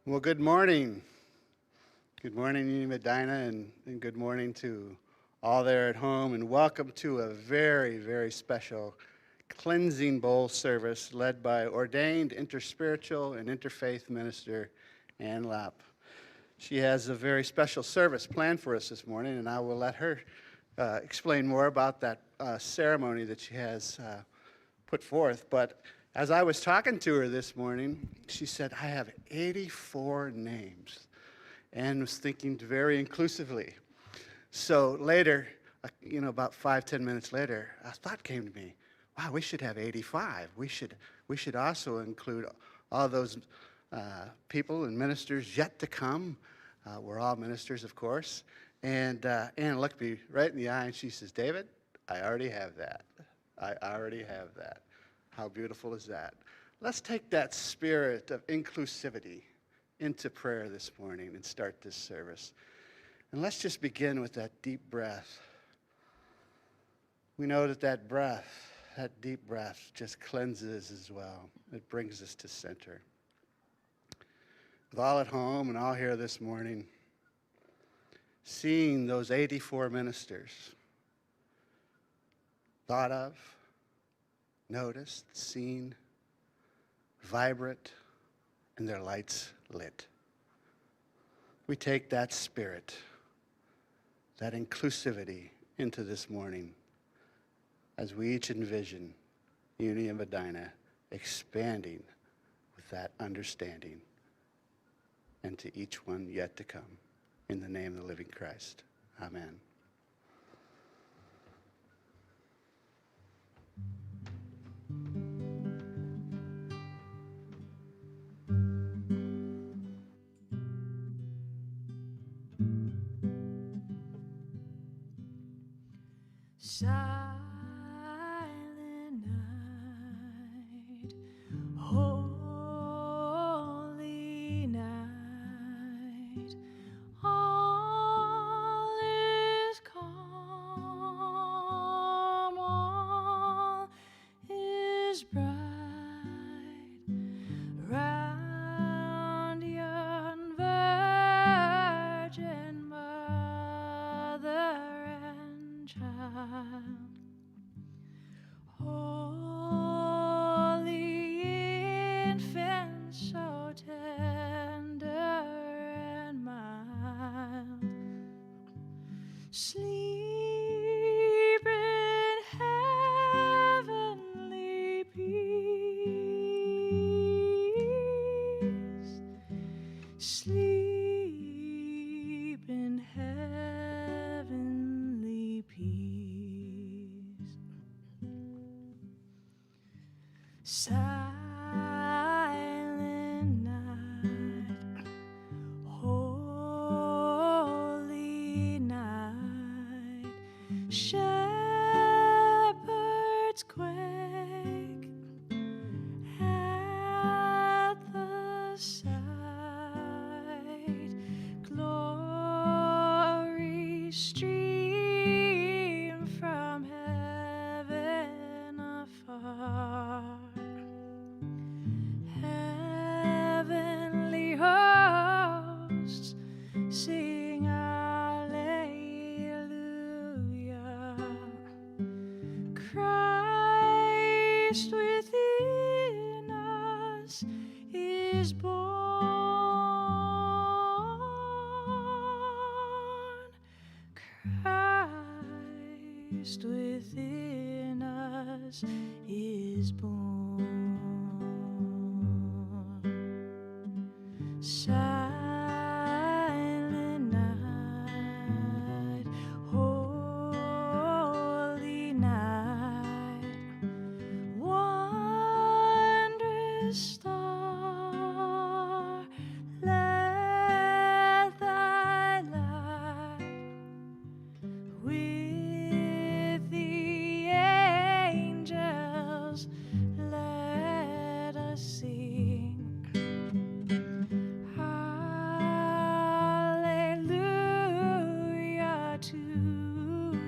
Well, good morning. Good morning, Medina, and good morning to all there at home, and welcome to a very, very special cleansing bowl service led by ordained interspiritual and interfaith minister Ann Loepp. She has a very special service planned for us this morning, and I will let her explain more about that ceremony that she has put forth. But as I was talking to her this morning, she said, I have 84 names, and was thinking very inclusively. So later, about 5-10 minutes later, a thought came to me, wow, we should have 85. We should also include all those people and ministers yet to come. We're all ministers, of course. And Ann looked me right in the eye, and she says, David, I already have that. I already have that. How beautiful is that? Let's take that spirit of inclusivity into prayer this morning and start this service. And let's just begin with that deep breath. We know that breath, that deep breath, just cleanses as well. It brings us to center. With all at home and all here this morning, seeing those 84 ministers thought of, noticed, seen, vibrant, and their lights lit. We take that spirit, that inclusivity into this morning as we each envision Unity in Medina expanding with that understanding and to each one yet to come. In the name of the living Christ. Amen. Silent night, holy night, all is calm, all is bright, round yon virgin mother and child. Holy infant, so tender and mild, sleep in heavenly peace, sleep in heavenly peace. Silent night, holy night, shepherds quake at the sight, glory stream from heaven afar. Heavenly hosts sing Alleluia. Christ within us is born. Christ within us is born. Silent night, holy night, wondrous star, let thy light with the angels let us sing. Hallelujah to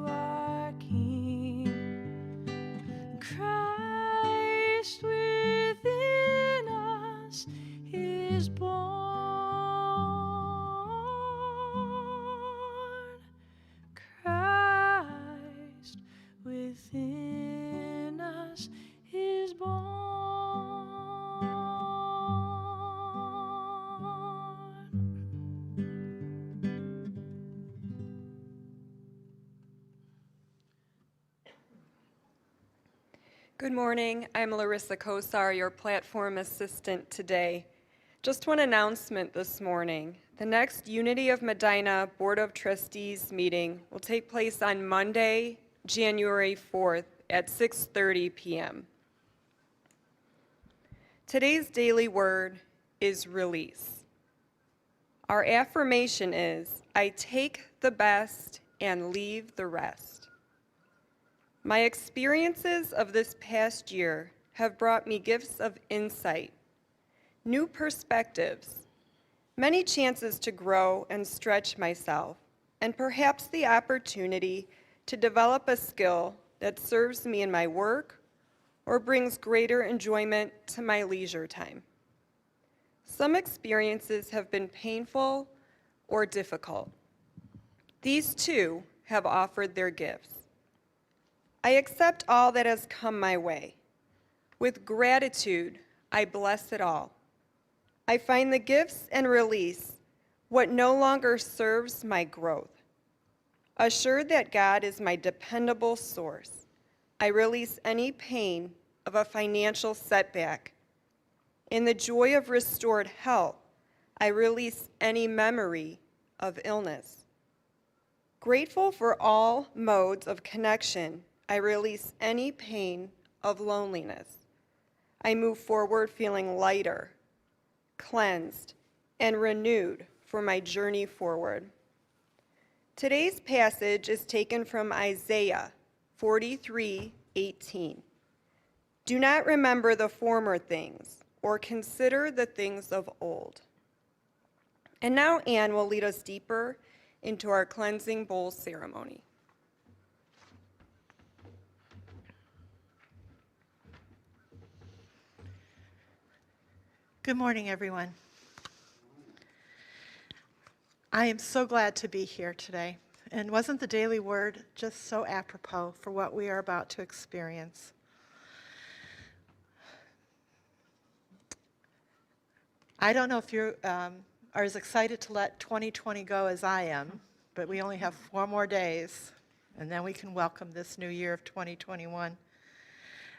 our King. Christ within us is born. Good morning. I'm Larissa Kosar, your platform assistant today. Just one announcement this morning. The next Unity of Medina Board of Trustees meeting will take place on Monday, January 4th at 6:30 p.m. Today's daily word is release. Our affirmation is, I take the best and leave the rest. My experiences of this past year have brought me gifts of insight, new perspectives, many chances to grow and stretch myself, and perhaps the opportunity to develop a skill that serves me in my work or brings greater enjoyment to my leisure time. Some experiences have been painful or difficult. These too have offered their gifts. I accept all that has come my way. With gratitude, I bless it all. I find the gifts and release what no longer serves my growth. Assured that God is my dependable source, I release any pain of a financial setback. In the joy of restored health, I release any memory of illness. Grateful for all modes of connection, I release any pain of loneliness. I move forward feeling lighter, cleansed, and renewed for my journey forward. Today's passage is taken from Isaiah 43:18. Do not remember the former things, or consider the things of old. And now Anne will lead us deeper into our cleansing bowl ceremony. Good morning, everyone. I am so glad to be here today. And wasn't the daily word just so apropos for what we are about to experience? I don't know if you are as excited to let 2020 go as I am, but we only have 4 more days, and then we can welcome this new year of 2021.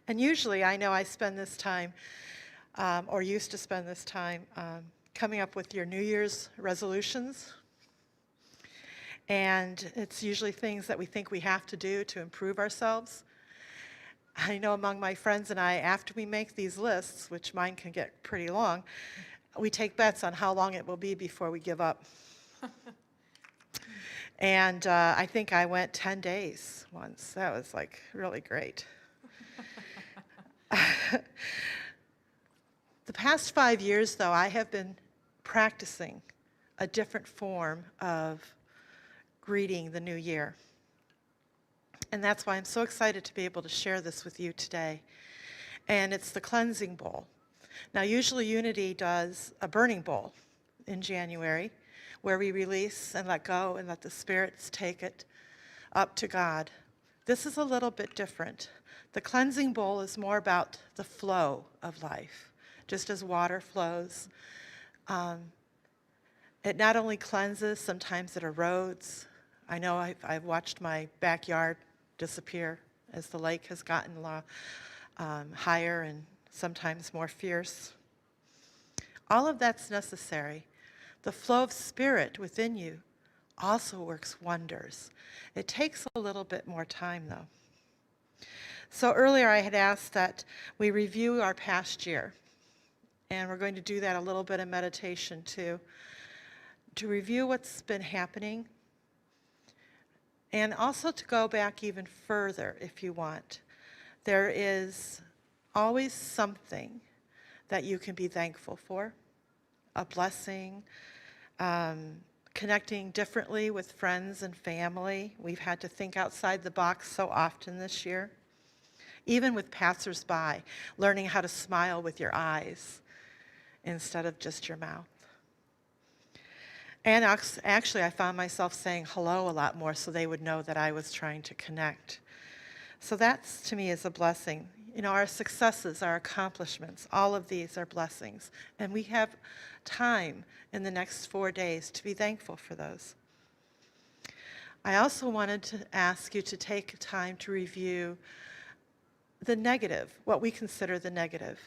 And usually I know I spend this time or used to spend this time coming up with your New Year's resolutions. And it's usually things that we think we have to do to improve ourselves. I know among my friends and I, after we make these lists, which mine can get pretty long, we take bets on how long it will be before we give up. And I think I went 10 days once. That was like really great. The past 5 years, though, I have been practicing a different form of greeting the new year. And that's why I'm so excited to be able to share this with you today. And it's the cleansing bowl. Now, usually Unity does a burning bowl in January, where we release and let go and let the spirits take it up to God. This is a little bit different. The cleansing bowl is more about the flow of life. Just as water flows. It not only cleanses, sometimes it erodes. I know I've watched my backyard disappear as the lake has gotten higher and sometimes more fierce. All of that's necessary. The flow of spirit within you also works wonders. It takes a little bit more time, though. So earlier I had asked that we review our past year. And we're going to do that a little bit in meditation too, to review what's been happening, and also to go back even further if you want. There is always something that you can be thankful for, a blessing, connecting differently with friends and family. We've had to think outside the box so often this year. Even with passersby, learning how to smile with your eyes instead of just your mouth. And actually, I found myself saying hello a lot more so they would know that I was trying to connect. So that's, to me, is a blessing. You know, our successes, our accomplishments, all of these are blessings. And we have time in the next 4 days to be thankful for those. I also wanted to ask you to take time to review the negative, what we consider the negative.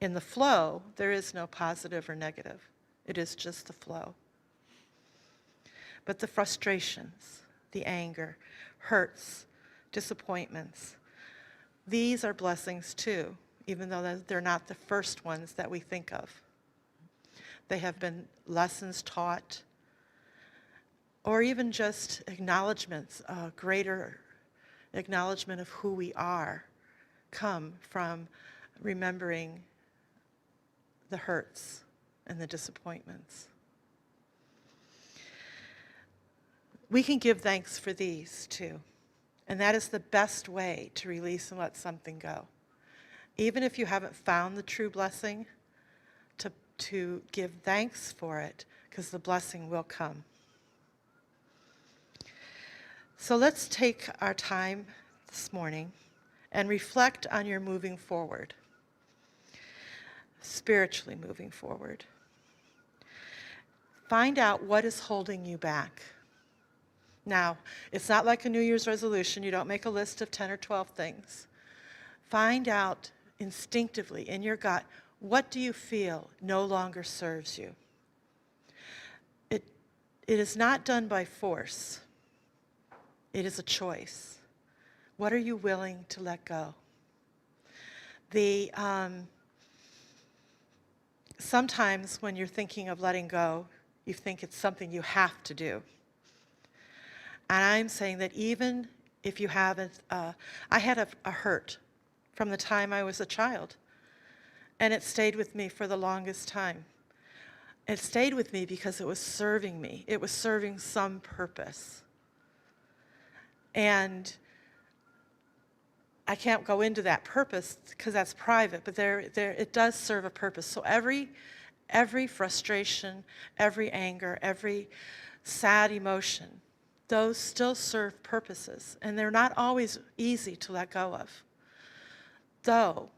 In the flow, there is no positive or negative. It is just the flow. But the frustrations, the anger, hurts, disappointments, these are blessings too, even though they're not the first ones that we think of. They have been lessons taught, or even just acknowledgments, a greater acknowledgement of who we are, come from remembering the hurts and the disappointments. We can give thanks for these too. And that is the best way to release and let something go. Even if you haven't found the true blessing, to give thanks for it, because the blessing will come. So let's take our time this morning and reflect on your moving forward, spiritually moving forward. Find out what is holding you back. Now, it's not like a New Year's resolution. You don't make a list of 10 or 12 things. Find out instinctively in your gut, what do you feel no longer serves you? It is not done by force. It is a choice. What are you willing to let go? Sometimes when you're thinking of letting go, you think it's something you have to do. And I'm saying that even if you haven't, I had a hurt from the time I was a child, and it stayed with me for the longest time. It stayed with me because it was serving me. It was serving some purpose. And I can't go into that purpose because that's private, but it does serve a purpose. So every frustration, every anger, every sad emotion, those still serve purposes, and they're not always easy to let go of. Though,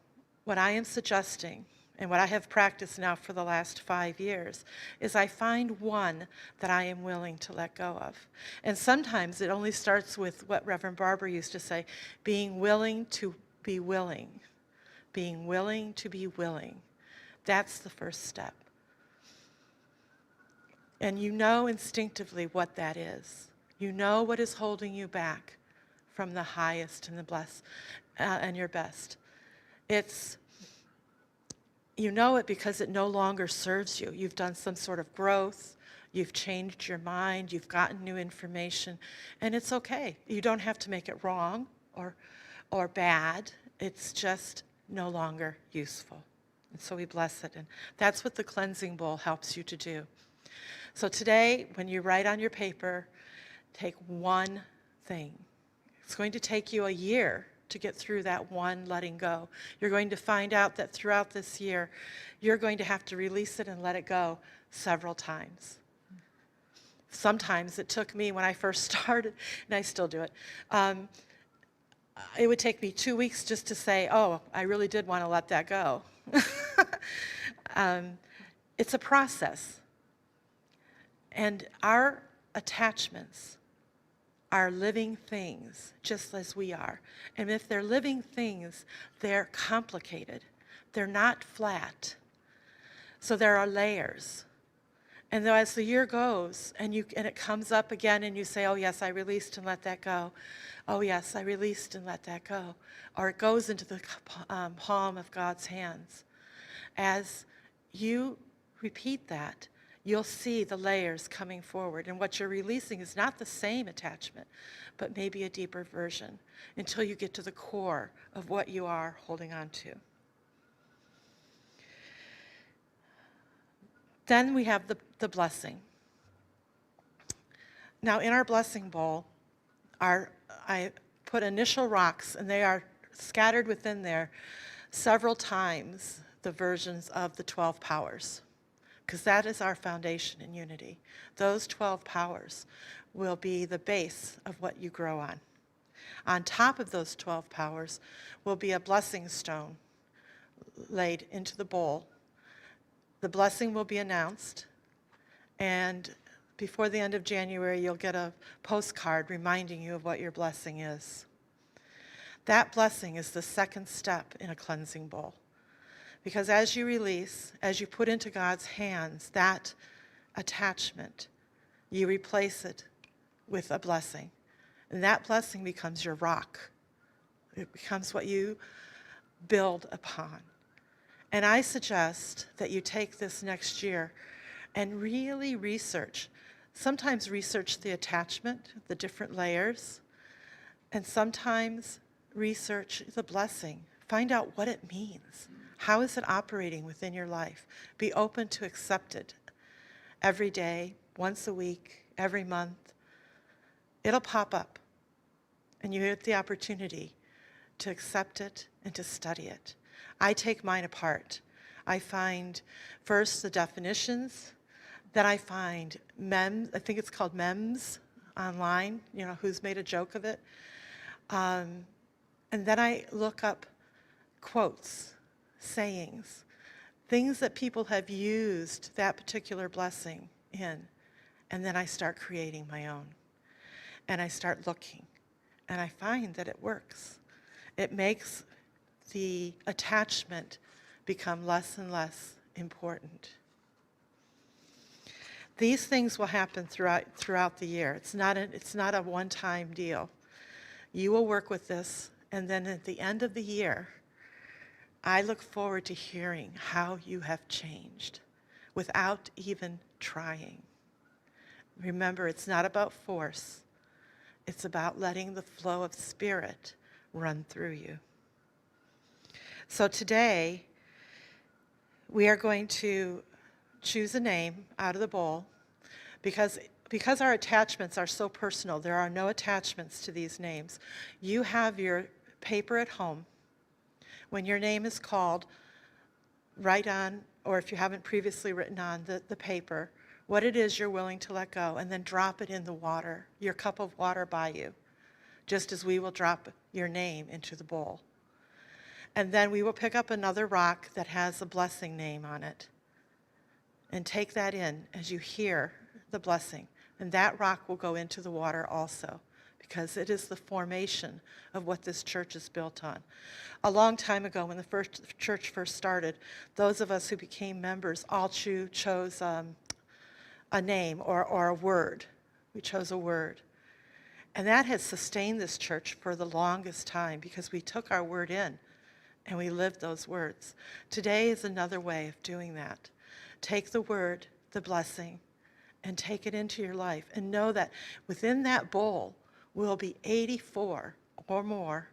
what I am suggesting, and what I have practiced now for the last 5 years, is I find one that I am willing to let go of. And sometimes it only starts with what Reverend Barber used to say, being willing to be willing. Being willing to be willing. That's the first step. And you know instinctively what that is. You know what is holding you back from the highest and the blessed and your best. You know it because it no longer serves you. You've done some sort of growth. You've changed your mind. You've gotten new information. And it's okay. You don't have to make it wrong or bad. It's just no longer useful. And so we bless it. And that's what the cleansing bowl helps you to do. So today, when you write on your paper, take one thing. It's going to take you a year to get through that one letting go. You're going to find out that throughout this year, you're going to have to release it and let it go several times. Sometimes it took me, when I first started, and I still do it, it would take me 2 weeks just to say, oh, I really did want to let that go. It's a process. And our attachments are living things, just as we are. And if they're living things, they're complicated. They're not flat. So there are layers. And though as the year goes, and it comes up again, and you say, oh yes, I released and let that go. Oh yes, I released and let that go. Or it goes into the palm of God's hands. As you repeat that, you'll see the layers coming forward. And what you're releasing is not the same attachment, but maybe a deeper version, until you get to the core of what you are holding on to. Then we have the blessing. Now in our blessing bowl, I put initial rocks, and they are scattered within there several times the versions of the 12 powers, because that is our foundation in unity. Those 12 powers will be the base of what you grow on. On top of those 12 powers will be a blessing stone laid into the bowl. The blessing will be announced, and before the end of January, you'll get a postcard reminding you of what your blessing is. That blessing is the second step in a cleansing bowl. Because as you release, as you put into God's hands that attachment, you replace it with a blessing. And that blessing becomes your rock. It becomes what you build upon. And I suggest that you take this next year and really research. Sometimes research the attachment, the different layers, and sometimes research the blessing. Find out what it means. How is it operating within your life? Be open to accept it every day, once a week, every month. It'll pop up, and you get the opportunity to accept it and to study it. I take mine apart. I find first the definitions, then I find memes, I think it's called memes online, who's made a joke of it. And then I look up quotes, sayings, things that people have used that particular blessing in. And then I start creating my own. And I start looking. And I find that it works. It makes the attachment become less and less important. These things will happen throughout the year. It's not a one-time deal. You will work with this, and then at the end of the year, I look forward to hearing how you have changed without even trying. Remember, it's not about force. It's about letting the flow of Spirit run through you. So today, we are going to choose a name out of the bowl because our attachments are so personal. There are no attachments to these names. You have your paper at home. When your name is called, write on, or if you haven't previously written on the paper, what it is you're willing to let go, and then drop it in the water, your cup of water by you, just as we will drop your name into the bowl. And then we will pick up another rock that has a blessing name on it and take that in as you hear the blessing. And that rock will go into the water also, because it is the formation of what this church is built on. A long time ago, when the church first started, those of us who became members all chose a name or a word. We chose a word. And that has sustained this church for the longest time because we took our word in and we lived those words. Today is another way of doing that. Take the word, the blessing, and take it into your life. And know that within that bowl will be 84 or more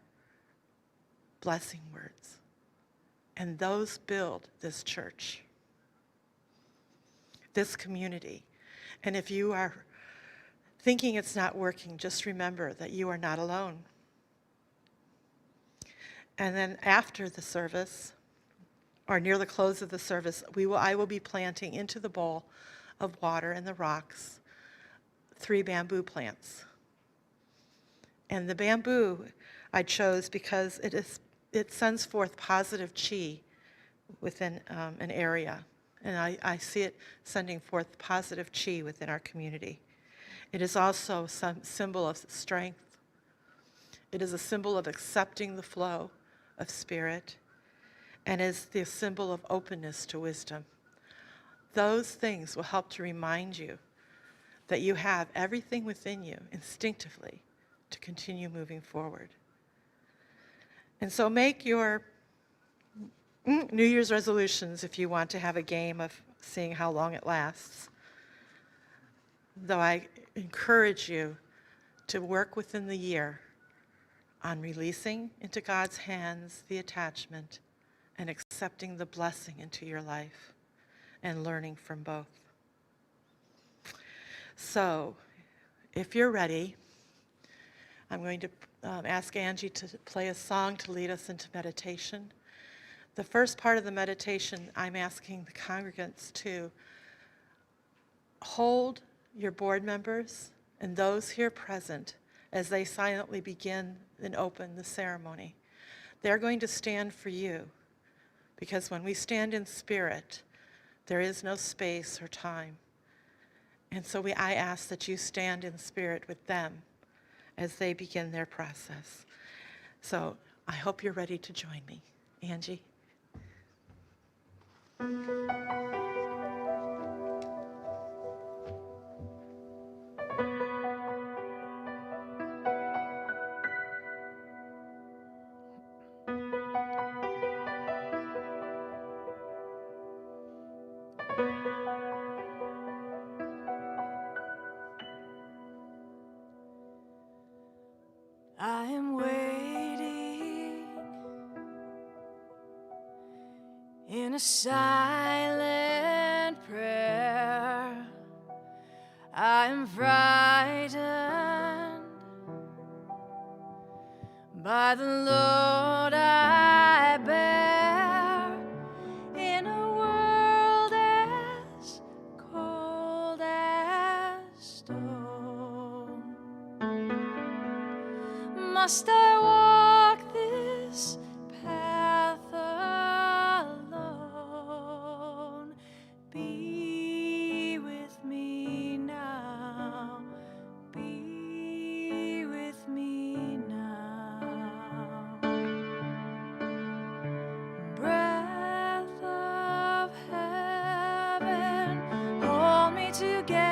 blessing words. And those build this church, this community. And if you are thinking it's not working, just remember that you are not alone. And then after the service, or near the close of the service, I will be planting into the bowl of water and the rocks 3 bamboo plants. And the bamboo I chose because it sends forth positive chi within an area. And I see it sending forth positive chi within our community. It is also some symbol of strength. It is a symbol of accepting the flow of Spirit, and is the symbol of openness to wisdom. Those things will help to remind you that you have everything within you instinctively to continue moving forward. And so make your New Year's resolutions if you want to have a game of seeing how long it lasts. Though I encourage you to work within the year on releasing into God's hands the attachment and accepting the blessing into your life and learning from both. So, if you're ready, I'm going to ask Angie to play a song to lead us into meditation. The first part of the meditation, I'm asking the congregants to hold your board members and those here present as they silently begin and open the ceremony. They're going to stand for you, because when we stand in spirit, there is no space or time. And so I ask that you stand in spirit with them as they begin their process. So I hope you're ready to join me. Angie. I am waiting in a silent prayer. I am frightened by the load I bear in a world as cold as stone. Must I walk this path alone? Be with me now. Be with me now. Breath of heaven, hold me together.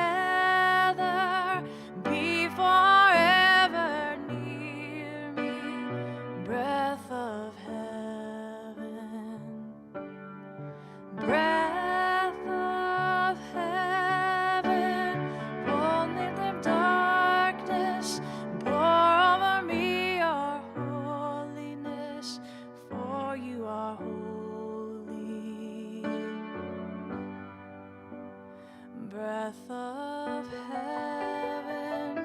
Be forever near me. Breath of heaven. Breath of heaven, only the darkness, pour over me your holiness, for you are holy. Breath of heaven.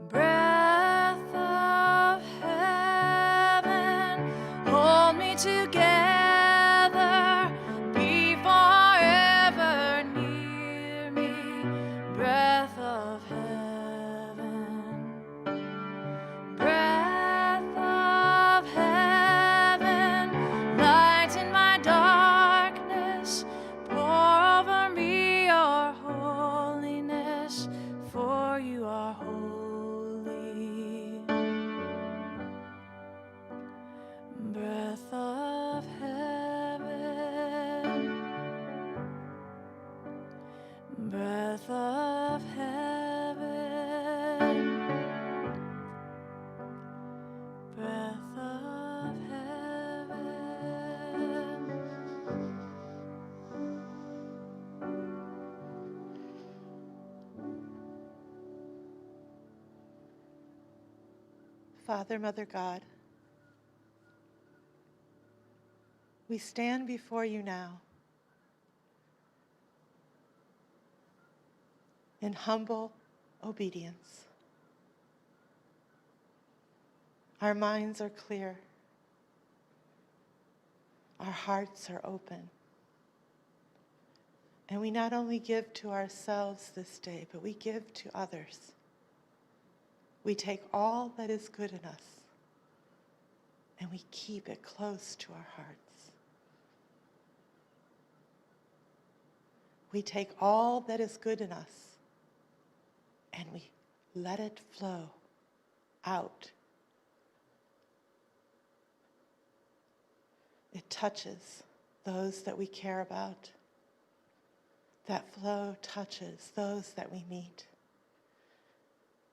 Breath of heaven, hold me together, be forever near me. Breath of heaven, breath of heaven, lighten my darkness, pour over me your holiness, for you are holy. Breath of heaven, breath of heaven, breath of heaven. Father, Mother God, we stand before you now in humble obedience. Our minds are clear. Our hearts are open. And we not only give to ourselves this day, but we give to others. We take all that is good in us and we keep it close to our hearts. We take all that is good in us and we let it flow out. It touches those that we care about. That flow touches those that we meet.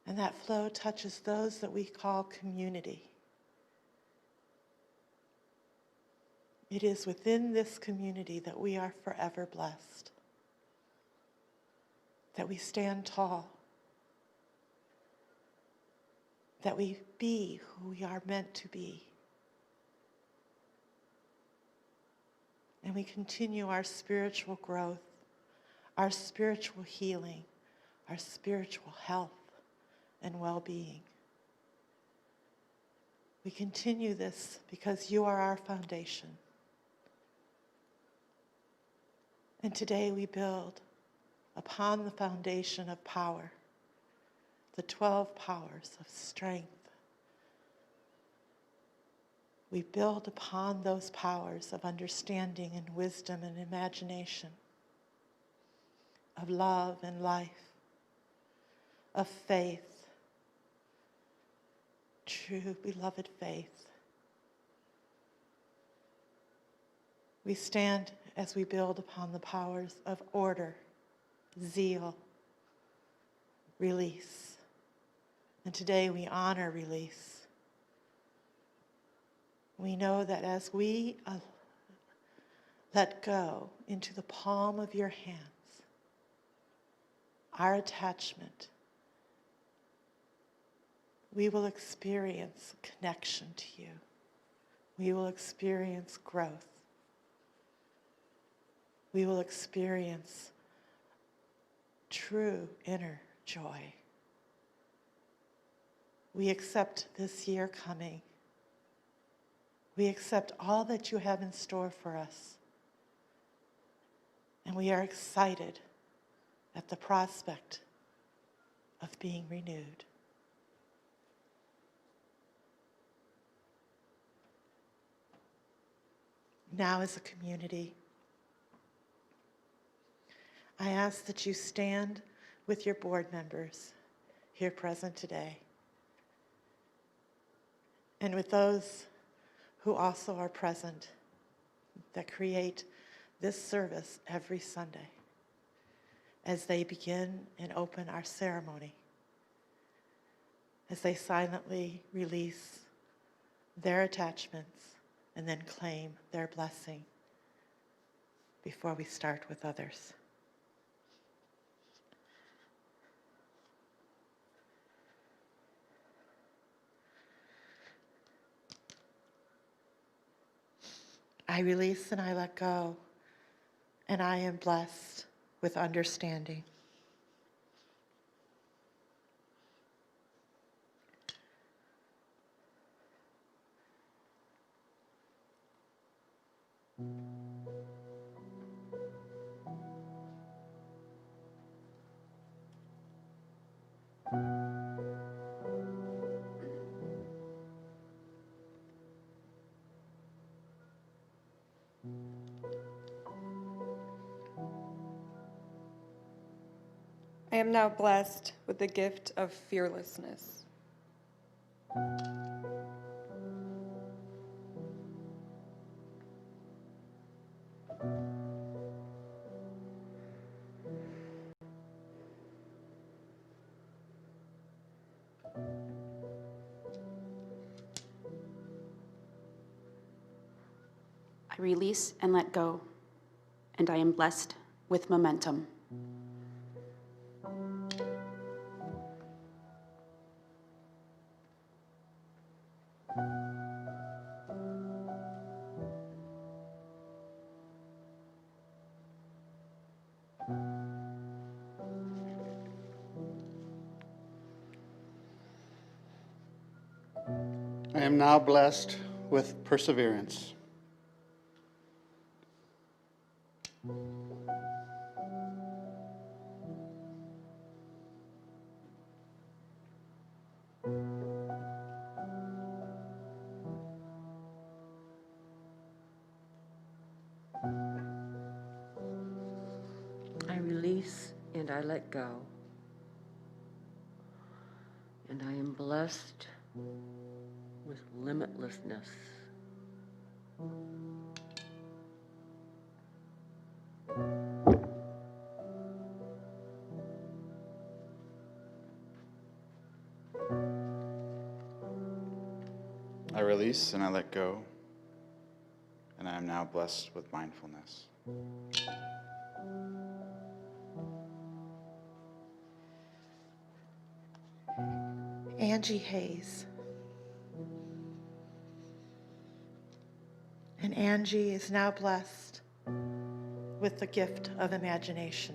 And that flow touches those that we call community. It is within this community that we are forever blessed. That we stand tall. That we be who we are meant to be. And we continue our spiritual growth, our spiritual healing, our spiritual health and well-being. We continue this because you are our foundation. And today we build upon the foundation of power, the 12 powers of strength. We build upon those powers of understanding and wisdom and imagination, of love and life, of faith, true beloved faith. We stand as we build upon the powers of order, zeal, release. And today we honor release. We know that as we let go into the palm of your hands, our attachment, we will experience connection to you. We will experience growth. We will experience true inner joy. We accept this year coming. We accept all that you have in store for us. And we are excited at the prospect of being renewed. Now, as a community, I ask that you stand with your board members here present today, and with those who also are present that create this service every Sunday as they begin and open our ceremony, as they silently release their attachments and then claim their blessing before we start with others. I release and I let go, and I am blessed with understanding. I am now blessed with the gift of fearlessness. I release and let go, and I am blessed with momentum. I am now blessed with perseverance. I release and I let go. And I am blessed with limitlessness. I release and I let go, and I am now blessed with mindfulness. Angie Hayes. And Angie is now blessed with the gift of imagination.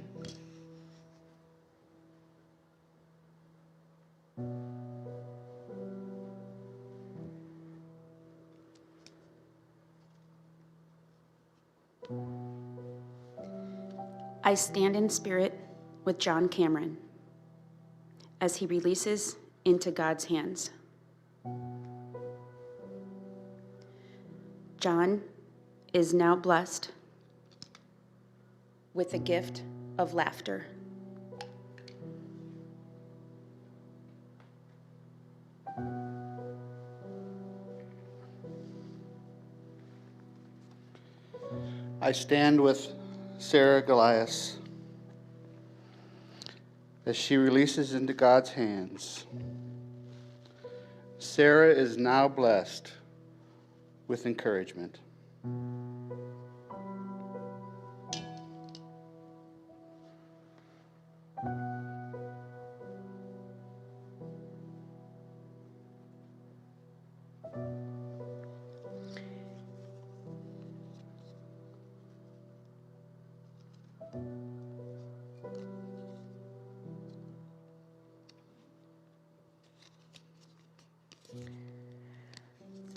I stand in spirit with John Cameron as he releases into God's hands. John is now blessed with the gift of laughter. I stand with Sarah Goliath as she releases into God's hands. Sarah is now blessed with encouragement.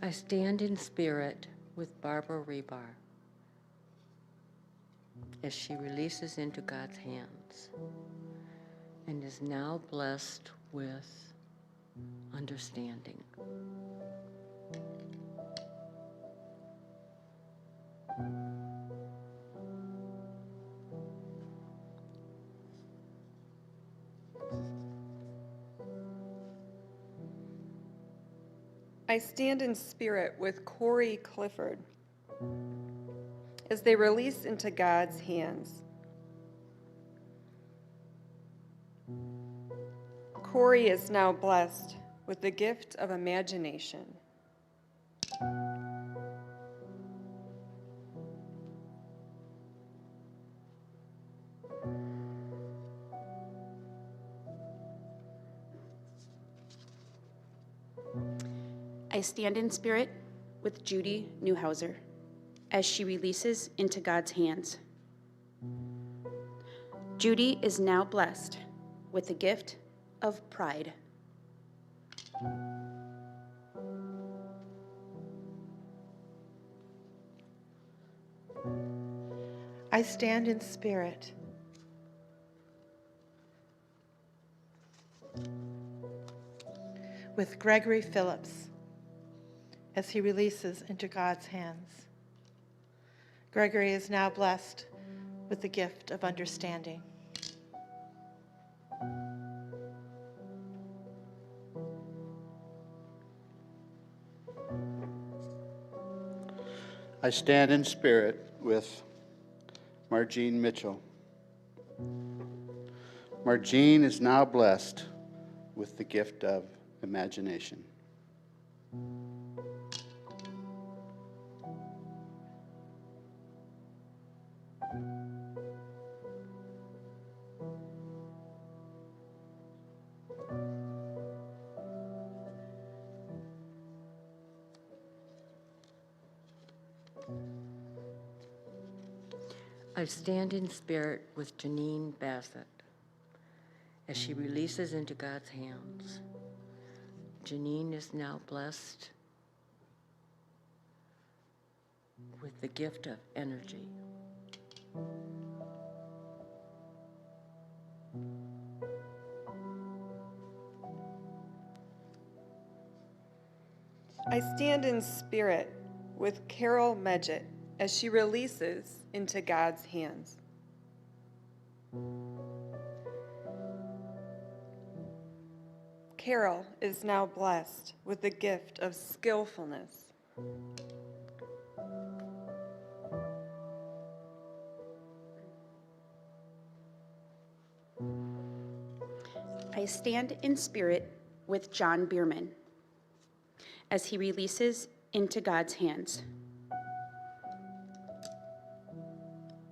I stand in spirit with Barbara Rebar as she releases into God's hands and is now blessed with understanding. I stand in spirit with Corey Clifford as they release into God's hands. Corey is now blessed with the gift of imagination. I stand in spirit with Judy Newhauser as she releases into God's hands. Judy is now blessed with the gift of pride. I stand in spirit with Gregory Phillips as he releases into God's hands. Gregory is now blessed with the gift of understanding. I stand in spirit with Margene Mitchell. Margene is now blessed with the gift of imagination. I stand in spirit with Janine Bassett as she releases into God's hands. Janine is now blessed with the gift of energy. I stand in spirit with Carol Medjit as she releases into God's hands. Carol is now blessed with the gift of skillfulness. I stand in spirit with John Bierman as he releases into God's hands.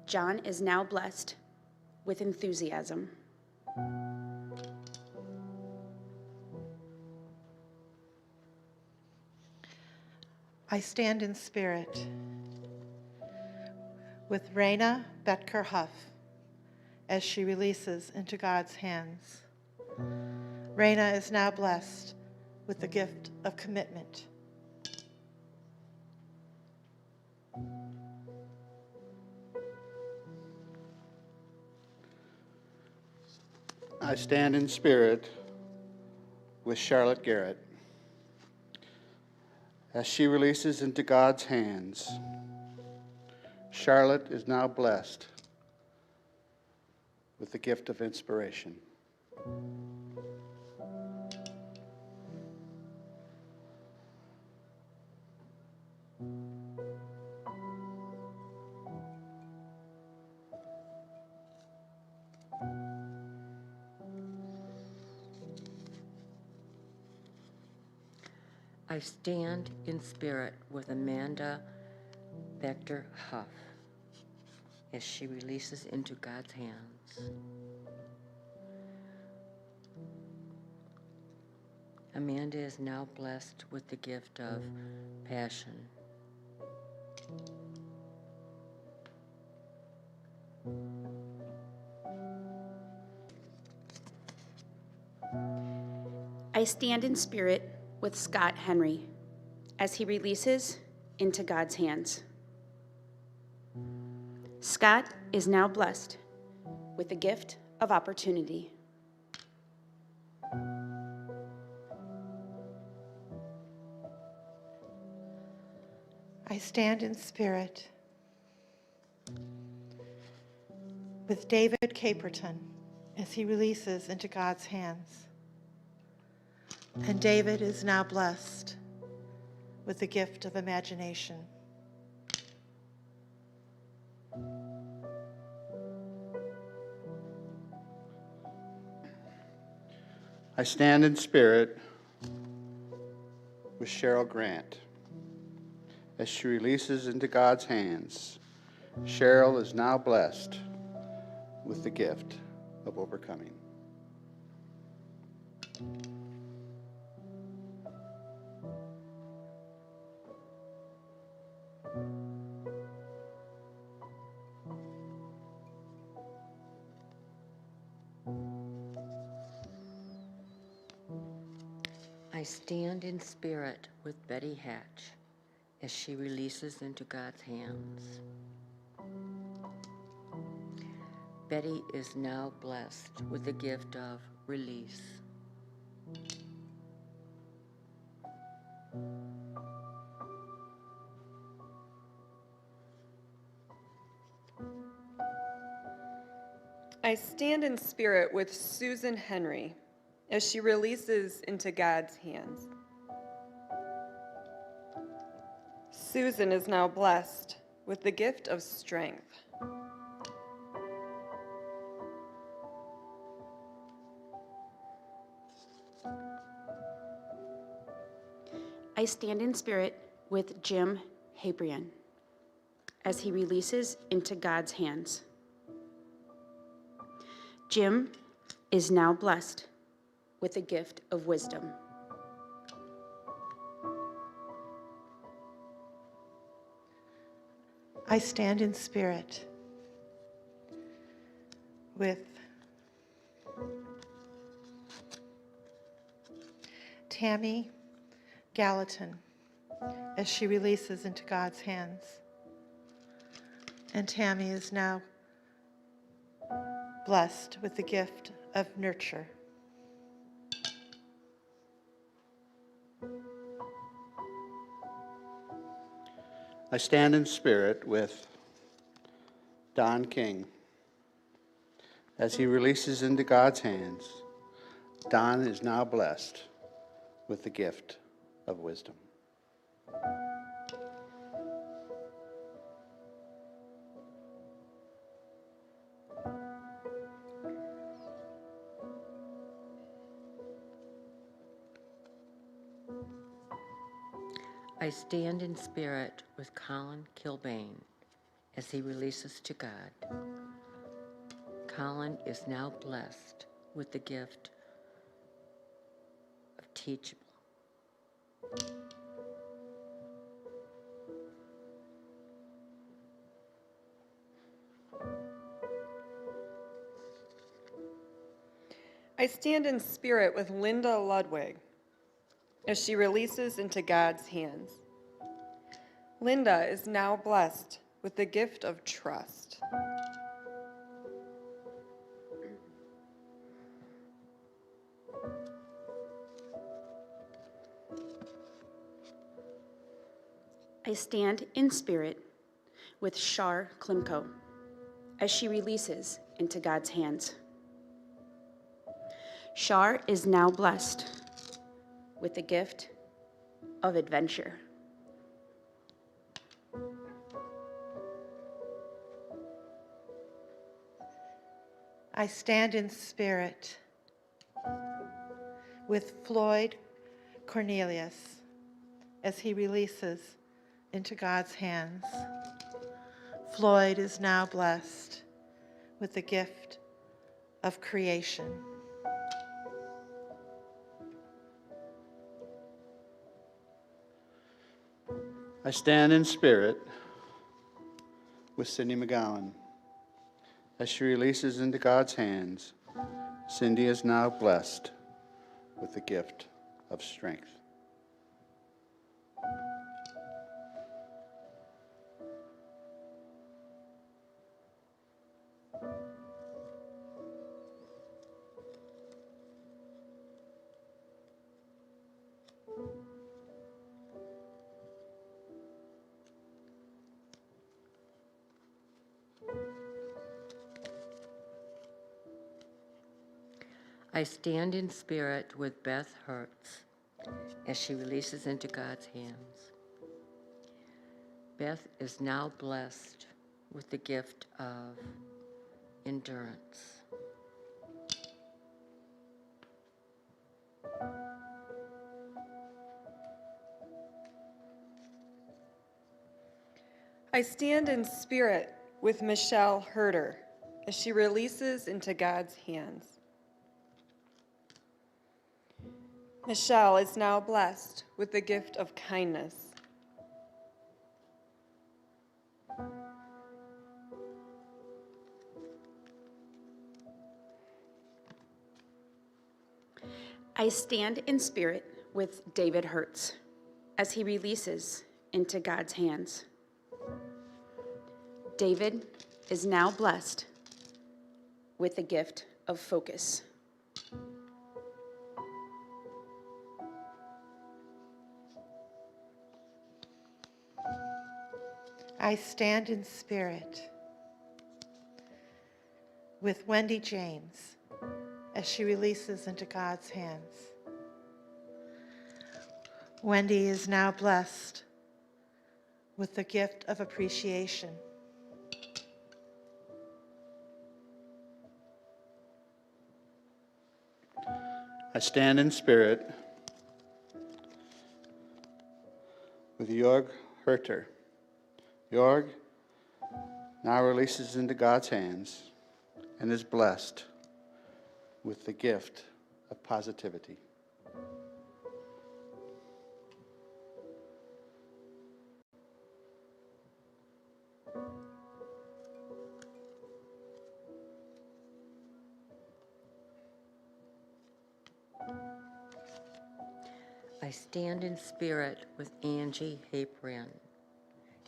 John is now blessed with enthusiasm. I stand in spirit with Raina Betker Huff as she releases into God's hands. Raina is now blessed with the gift of commitment. I stand in spirit with Charlotte Garrett as she releases into God's hands. Charlotte is now blessed with the gift of inspiration. I stand in spirit with Amanda Vector Huff as she releases into God's hands. Amanda is now blessed with the gift of passion. I stand in spirit with Scott Henry as he releases into God's hands. Scott is now blessed with the gift of opportunity. I stand in spirit with David Caperton as he releases into God's hands. And David is now blessed with the gift of imagination. I stand in spirit with Cheryl Grant as she releases into God's hands. Cheryl is now blessed with the gift of overcoming. I stand in spirit with Betty Hatch as she releases into God's hands. Betty is now blessed with the gift of release. I stand in spirit with Susan Henry as she releases into God's hands. Susan is now blessed with the gift of strength. I stand in spirit with Jim Habrian as he releases into God's hands. Jim is now blessed with the gift of wisdom. I stand in spirit with Tammy Gallatin as she releases into God's hands. And Tammy is now blessed with the gift of nurture. I stand in spirit with Don King as he releases into God's hands. Don is now blessed with the gift of wisdom. I stand in spirit with Colin Kilbane as he releases to God. Colin is now blessed with the gift of teachable. I stand in spirit with Linda Ludwig as she releases into God's hands. Linda is now blessed with the gift of trust. I stand in spirit with Shar Klimko as she releases into God's hands. Shar is now blessed with the gift of adventure. I stand in spirit with Floyd Cornelius as he releases into God's hands. Floyd is now blessed with the gift of creation. I stand in spirit with Cindy McGowan. As she releases into God's hands, Cindy is now blessed with the gift of strength. I stand in spirit with Beth Hertz as she releases into God's hands. Beth is now blessed with the gift of endurance. I stand in spirit with Michelle Herder as she releases into God's hands. Michelle is now blessed with the gift of kindness. I stand in spirit with David Hertz as he releases into God's hands. David is now blessed with the gift of focus. I stand in spirit with Wendy James as she releases into God's hands. Wendy is now blessed with the gift of appreciation. I stand in spirit with Jorg Herter. Jorg now releases into God's hands and is blessed with the gift of positivity. I stand in spirit with Angie Haprin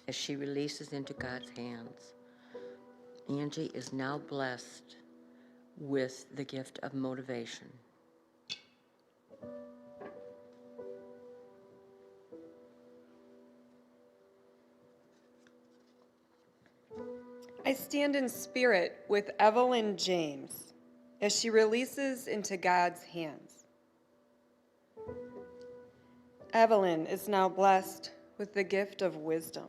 as she releases into God's hands. Angie is now blessed with the gift of motivation. I stand in spirit with Evelyn James as she releases into God's hands. Evelyn is now blessed with the gift of wisdom.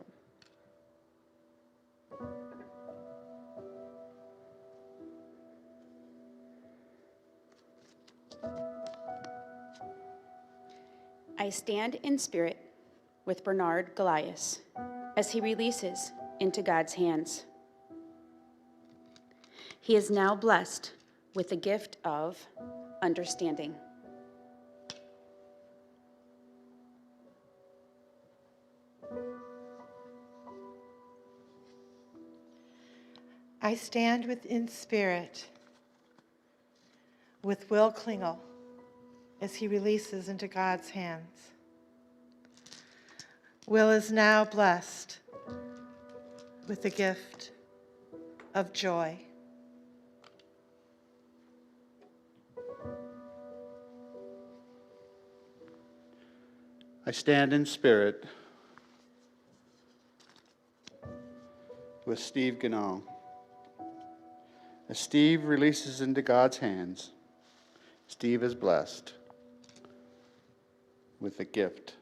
I stand in spirit with Bernard Golias as he releases into God's hands. He is now blessed with the gift of understanding. I stand within spirit with Will Klingel as he releases into God's hands. Will is now blessed with the gift of joy. I stand in spirit with Steve Ganong. As Steve releases into God's hands, Steve is blessed with the gift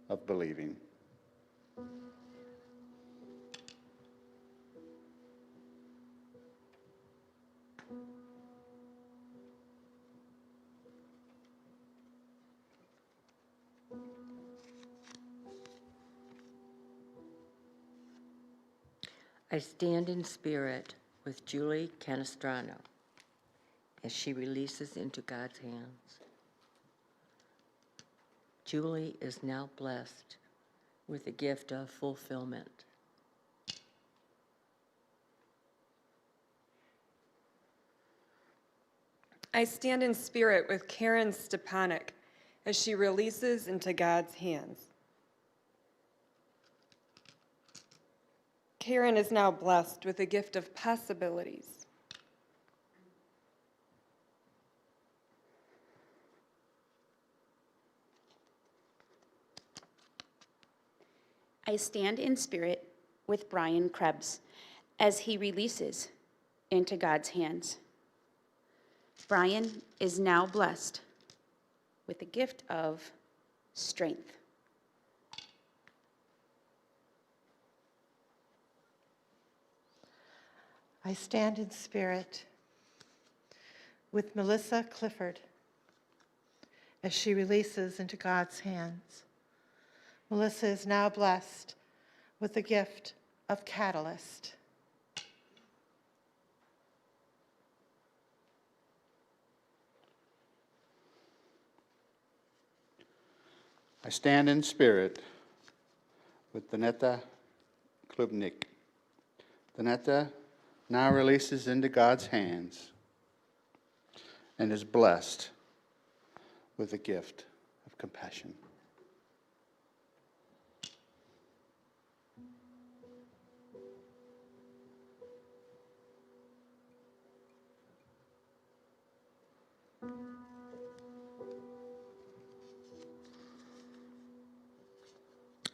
of believing. I stand in spirit with Julie Canestrano as she releases into God's hands. Julie is now blessed with the gift of fulfillment. I stand in spirit with Karen Stepanek as she releases into God's hands. Karen is now blessed with the gift of possibilities. I stand in spirit with Brian Krebs as he releases into God's hands. Brian is now blessed with the gift of strength. I stand in spirit with Melissa Clifford as she releases into God's hands. Melissa is now blessed with the gift of catalyst. I stand in spirit with Danetta Klubnik. Danetta now releases into God's hands and is blessed with the gift of compassion.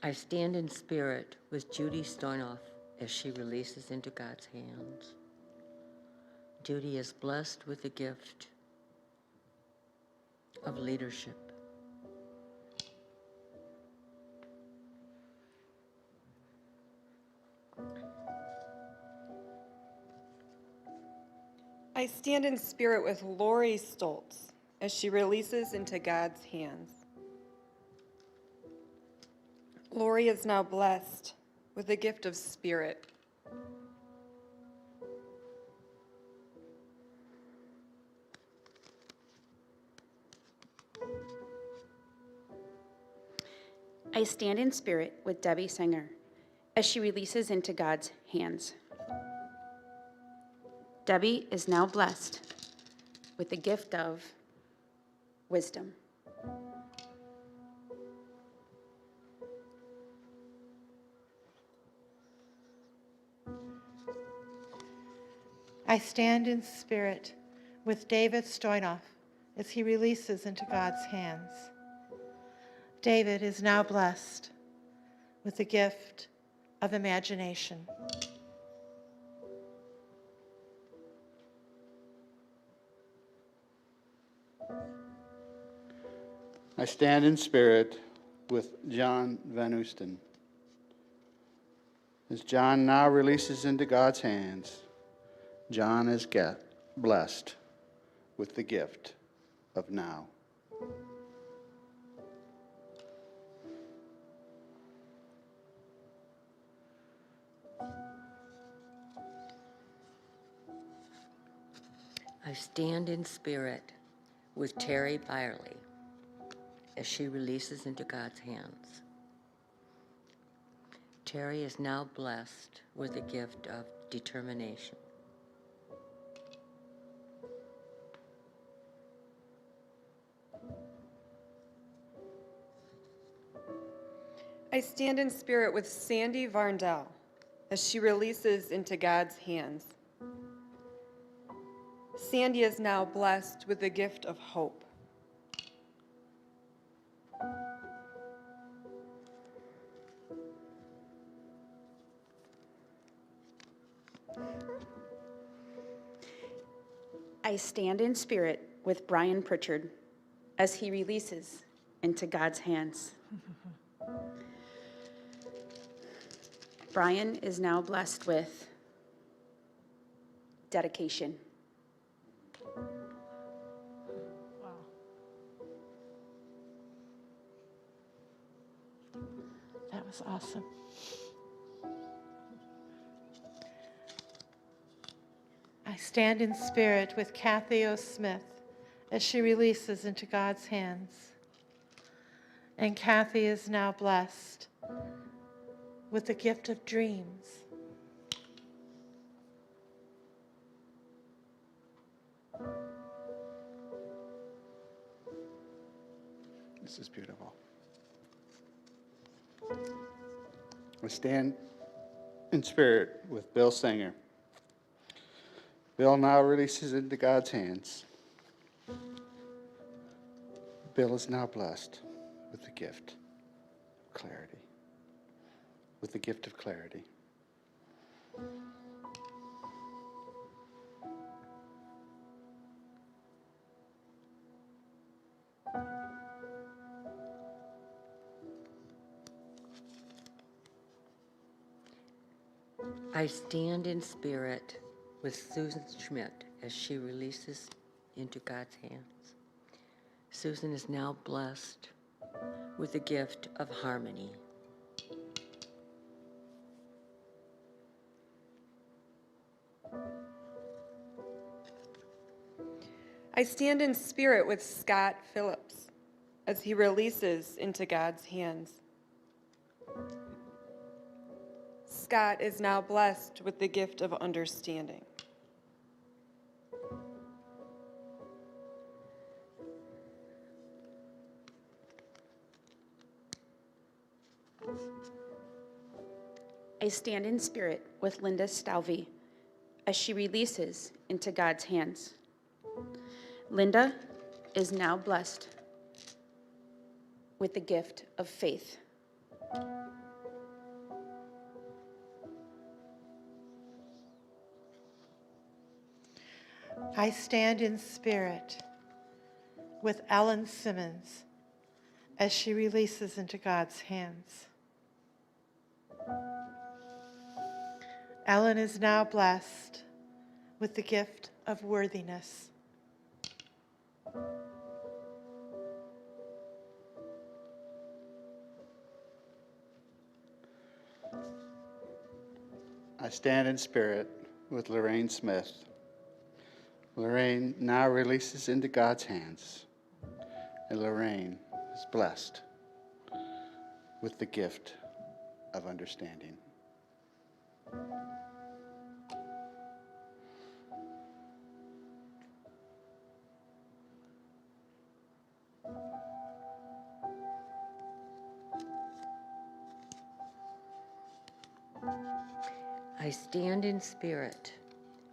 I stand in spirit with Judy Stoinoff as she releases into God's hands. Judy is blessed with the gift of leadership. I stand in spirit with Lori Stoltz as she releases into God's hands. Lori is now blessed with the gift of spirit. I stand in spirit with Debbie Singer as she releases into God's hands. Debbie is now blessed with the gift of wisdom. I stand in spirit with David Stoinoff as he releases into God's hands. David is now blessed with the gift of imagination. I stand in spirit with John Van Oosten. As John now releases into God's hands, John is blessed with the gift of now. I stand in spirit with Terry Byerly as she releases into God's hands. Terry is now blessed with the gift of determination. I stand in spirit with Sandy Varndell as she releases into God's hands. Sandy is now blessed with the gift of hope. I stand in spirit with Brian Pritchard as he releases into God's hands. Brian is now blessed with dedication. Wow. That was awesome. I stand in spirit with Kathy O. Smith as she releases into God's hands. And Kathy is now blessed with the gift of dreams. This is beautiful. I stand in spirit with Bill Sanger. Bill now releases into God's hands. Bill is now blessed with the gift of clarity. With the gift of clarity. I stand in spirit with Susan Schmidt as she releases into God's hands. Susan is now blessed with the gift of harmony. I stand in spirit with Scott Phillips as he releases into God's hands. Scott is now blessed with the gift of understanding. I stand in spirit with Linda Stalvey as she releases into God's hands. Linda is now blessed with the gift of faith. I stand in spirit with Ellen Simmons as she releases into God's hands. Ellen is now blessed with the gift of worthiness. I stand in spirit with Lorraine Smith. Lorraine now releases into God's hands, and Lorraine is blessed with the gift of understanding. I stand in spirit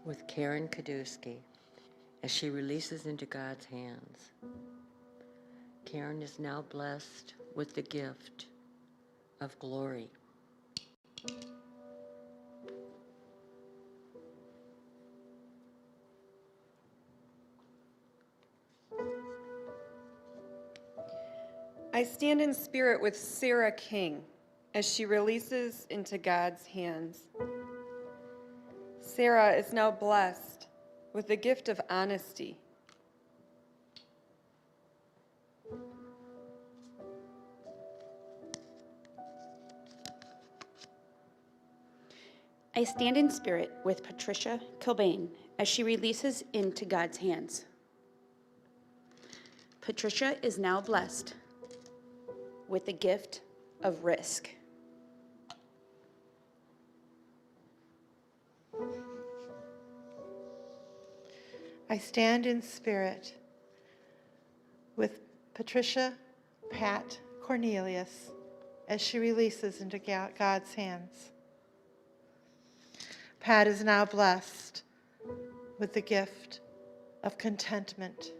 with Karen Kadusky as she releases into God's hands. Karen is now blessed with the gift of glory. I stand in spirit with Sarah King as she releases into God's hands. Sarah is now blessed with the gift of honesty. I stand in spirit with Patricia Kilbane as she releases into God's hands. Patricia is now blessed with the gift of risk. I stand in spirit with Patricia Pat Cornelius as she releases into God's hands. Pat is now blessed with the gift of contentment.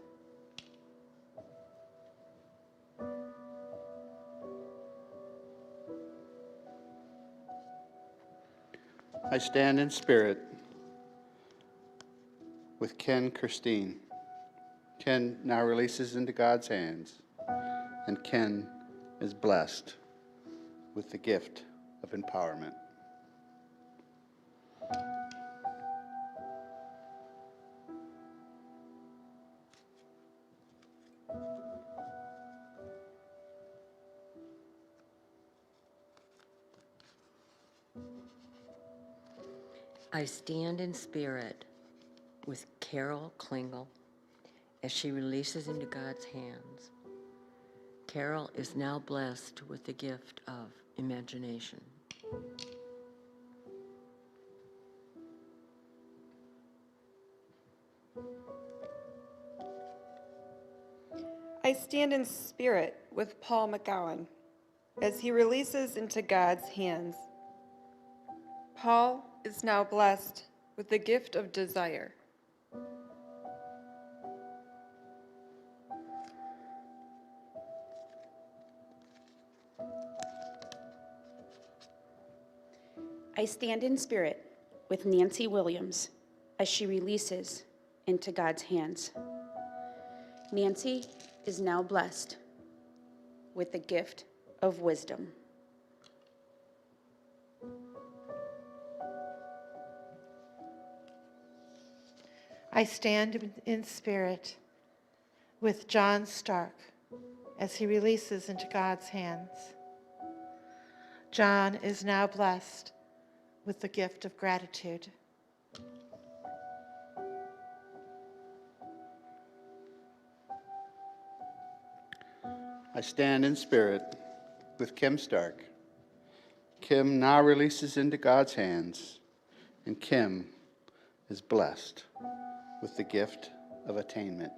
I stand in spirit with Ken Christine. Ken now releases into God's hands, and Ken is blessed with the gift of empowerment. I stand in spirit with Carol Klingel as she releases into God's hands. Carol is now blessed with the gift of imagination. I stand in spirit with Paul McGowan as he releases into God's hands. Paul is now blessed with the gift of desire. I stand in spirit with Nancy Williams as she releases into God's hands. Nancy is now blessed with the gift of wisdom. I stand in spirit with John Stark as he releases into God's hands. John is now blessed with the gift of gratitude. I stand in spirit with Kim Stark. Kim now releases into God's hands, and Kim is blessed with the gift of attainment.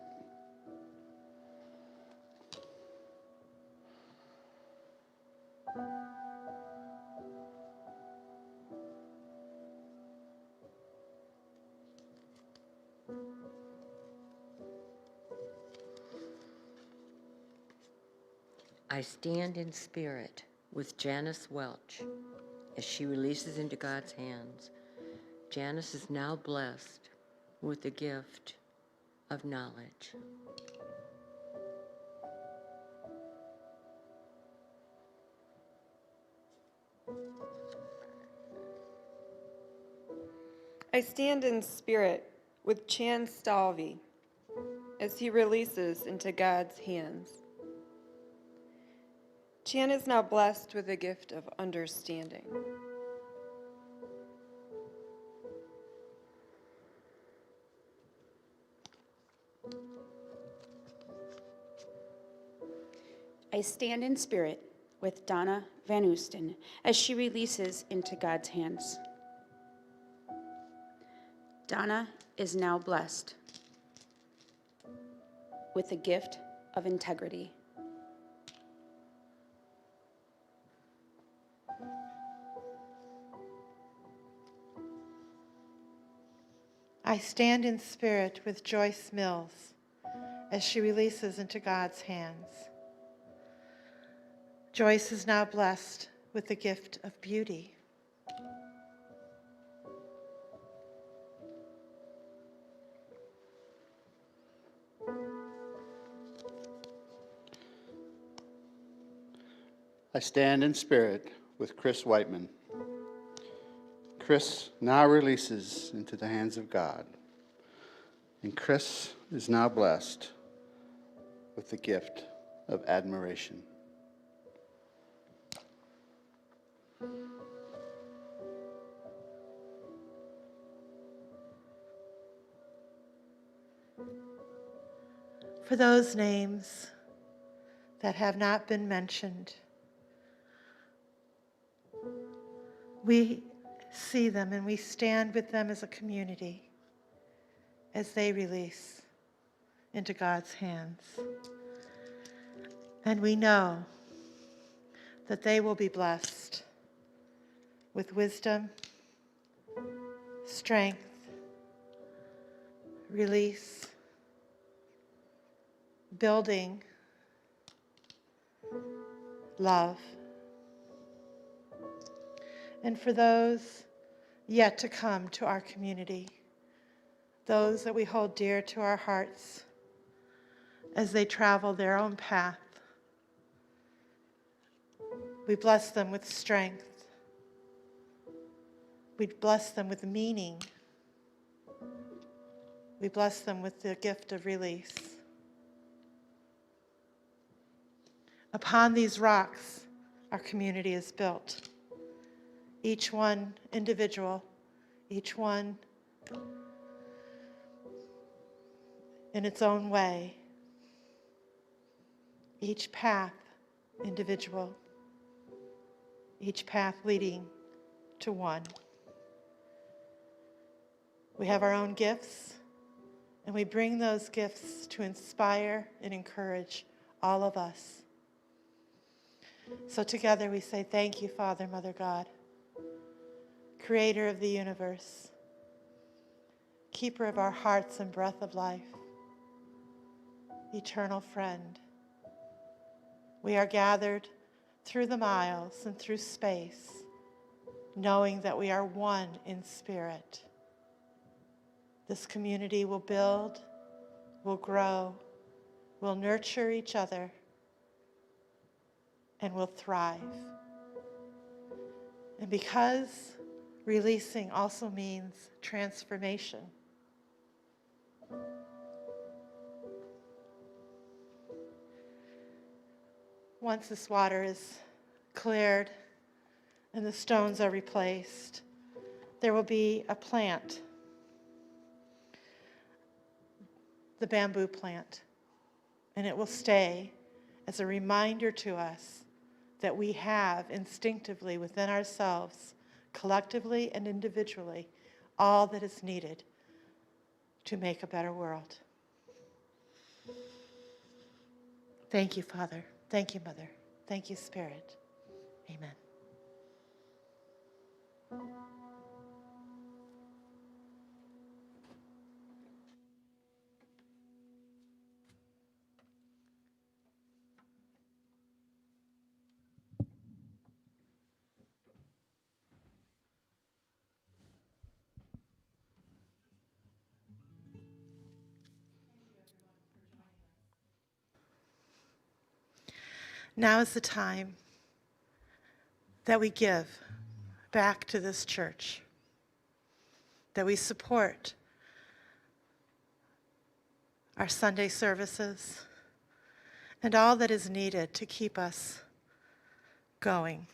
I stand in spirit with Janice Welch as she releases into God's hands. Janice is now blessed with the gift of knowledge. I stand in spirit with Chan Stalvey as he releases into God's hands. Chan is now blessed with the gift of understanding. I stand in spirit with Donna Van Oosten as she releases into God's hands. Donna is now blessed with the gift of integrity. I stand in spirit with Joyce Mills as she releases into God's hands. Joyce is now blessed with the gift of beauty. I stand in spirit with Chris Whiteman. Chris now releases into the hands of God, and Chris is now blessed with the gift of admiration. For those names that have not been mentioned, we see them and we stand with them as a community as they release into God's hands. And we know that they will be blessed with wisdom, strength, release, building, love. And for those yet to come to our community, those that we hold dear to our hearts as they travel their own path. We bless them with strength. We bless them with meaning. We bless them with the gift of release. Upon these rocks, our community is built. Each one individual, each one in its own way, each path individual, each path leading to one. We have our own gifts, and we bring those gifts to inspire and encourage all of us. So together we say, thank you, Father, Mother God, creator of the universe, keeper of our hearts and breath of life, eternal friend. We are gathered through the miles and through space, knowing that we are one in spirit. This community will build, will grow, will nurture each other, and will thrive. And because releasing also means transformation, once this water is cleared and the stones are replaced, there will be a plant, the bamboo plant, and it will stay as a reminder to us that we have instinctively within ourselves, collectively and individually, all that is needed to make a better world. Thank you, Father. Thank you, Mother. Thank you, Spirit. Amen. Now is the time that we give back to this church, that we support our Sunday services and all that is needed to keep us going.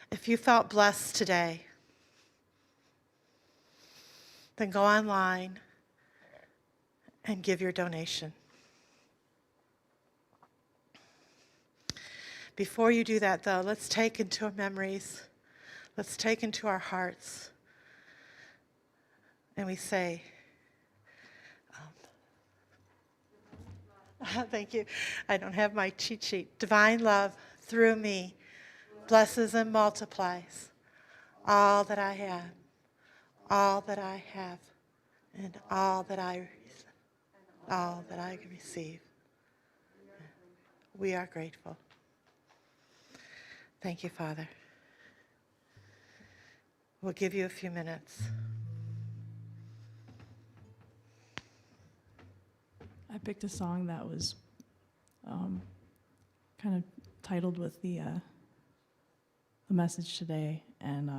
If you felt blessed today, then go online and give your donation. Before you do that, though, let's take into our memories, let's take into our hearts, and we say, thank you. I don't have my cheat sheet. Divine love through me blesses and multiplies all that I have, and all that I receive. We are grateful. Thank you, Father. We'll give you a few minutes. I picked a song that was kind of titled with the message today, and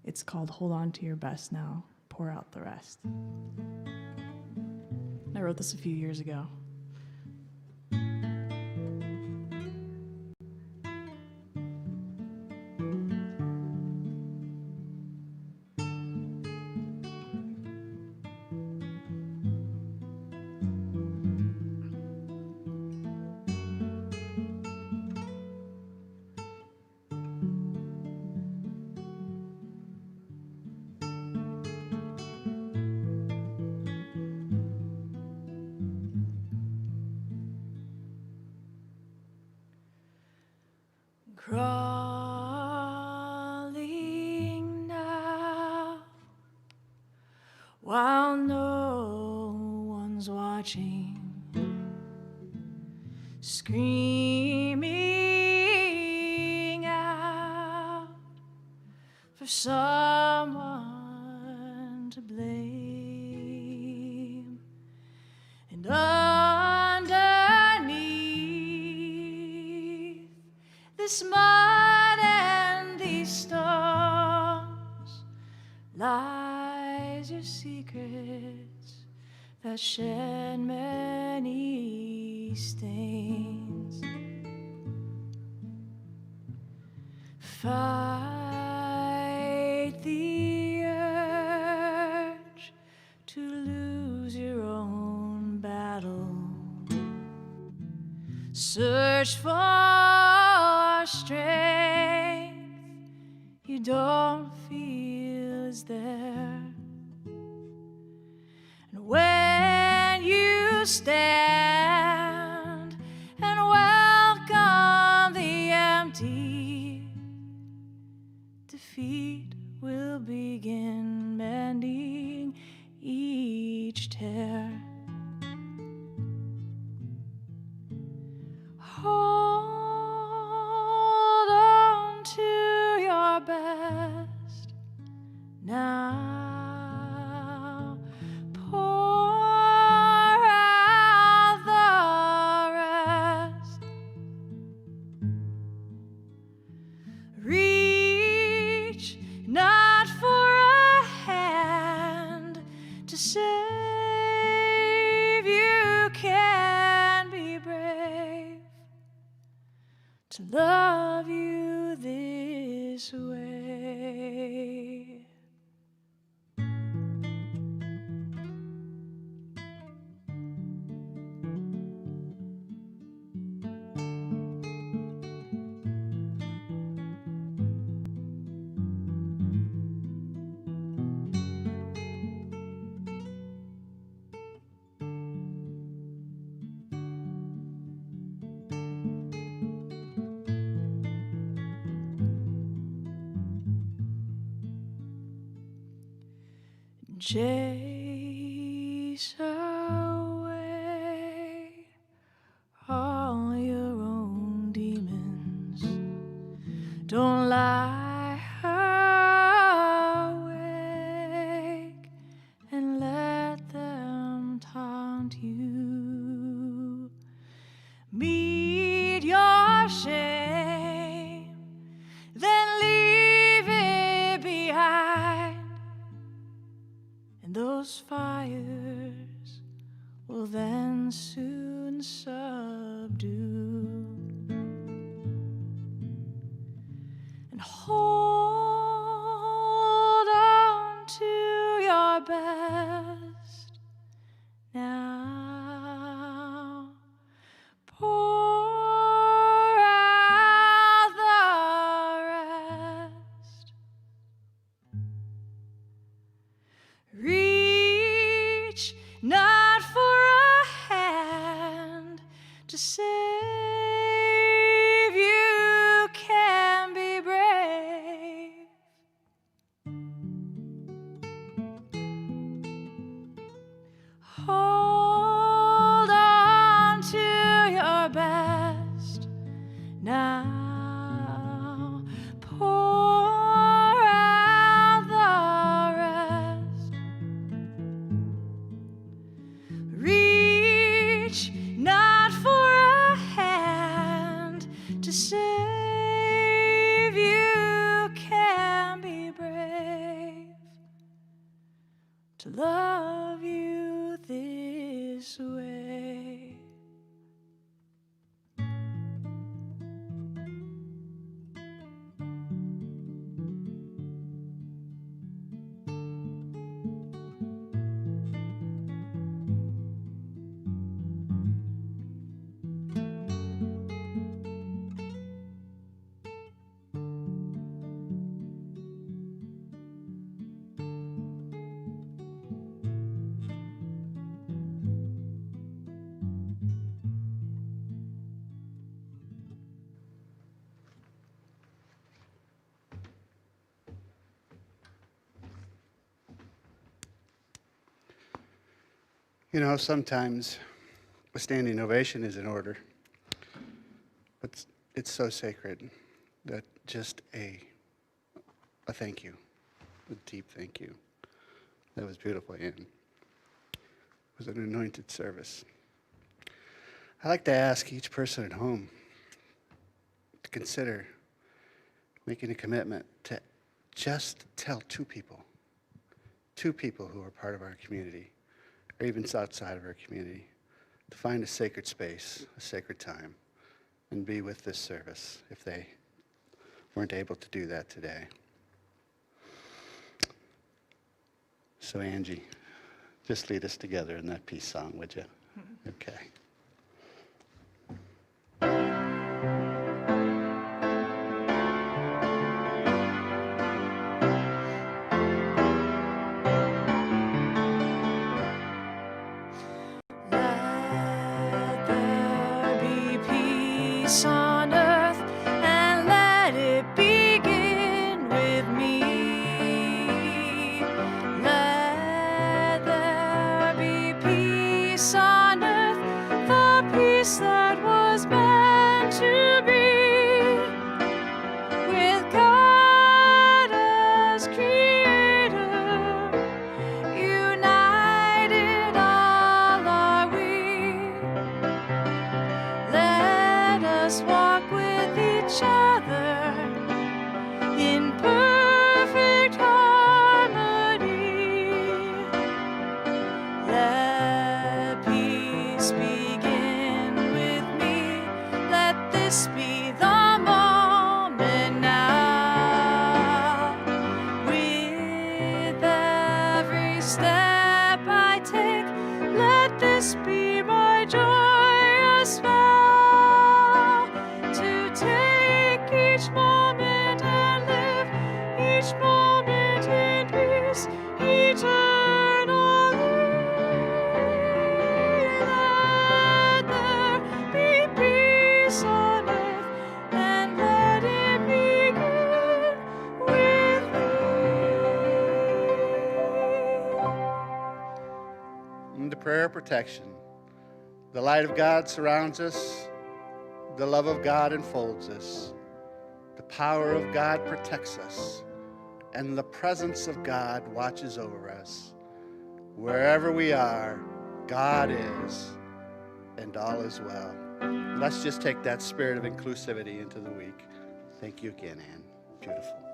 it's called "Hold On to Your Best Now, Pour Out the Rest." I wrote this a few years ago. Crawling now, while no one's watching, screaming out for some this mud and these stones lies your secrets that shed many stains. Fight the urge to lose your own battle. Search for strength you don't feel is there. And when you stand and welcome the empty, defeat will begin mending each tear. Hold on to your best now. Pour out the rest. Reach not for a hand to save. You can be brave to love you this way. Chase away all your own demons. Don't lie awake and let them taunt you. Meet your shame, then leave it behind. And those fires will then soon subdue. And hold on to your best now. Pour out the rest. Reach not for a hand to save. You can be brave. Hold on to your best now. Pour out the rest. Reach not for a hand to save. You can be brave to love you this way. You know, sometimes a standing ovation is in order, but it's so sacred that just a thank you, a deep thank you. That was beautiful, Ann. It was an anointed service. I'd like to ask each person at home to consider making a commitment to just tell two people who are part of our community, or even outside of our community, to find a sacred space, a sacred time, and be with this service if they weren't able to do that today. So Angie, just lead us together in that peace song, would you? Okay. Let there be peace on earth, and let it begin with me. Let there be peace on earth, the peace that was meant to be, with God as creator, united all are we. Let us walk with each other in perfect harmony. Let peace begin with me. Let this be the moment now. With every step I take, let this be my joyous vow, to take each moment and live each moment in peace eternally. Let there be peace on earth, and let it begin with me. And the prayer of protection. The light of God surrounds us. The love of God enfolds us. The power of God protects us. And the presence of God watches over us. Wherever we are, God is, and all is well. Let's just take that spirit of inclusivity into the week. Thank you again, Ann. Beautiful.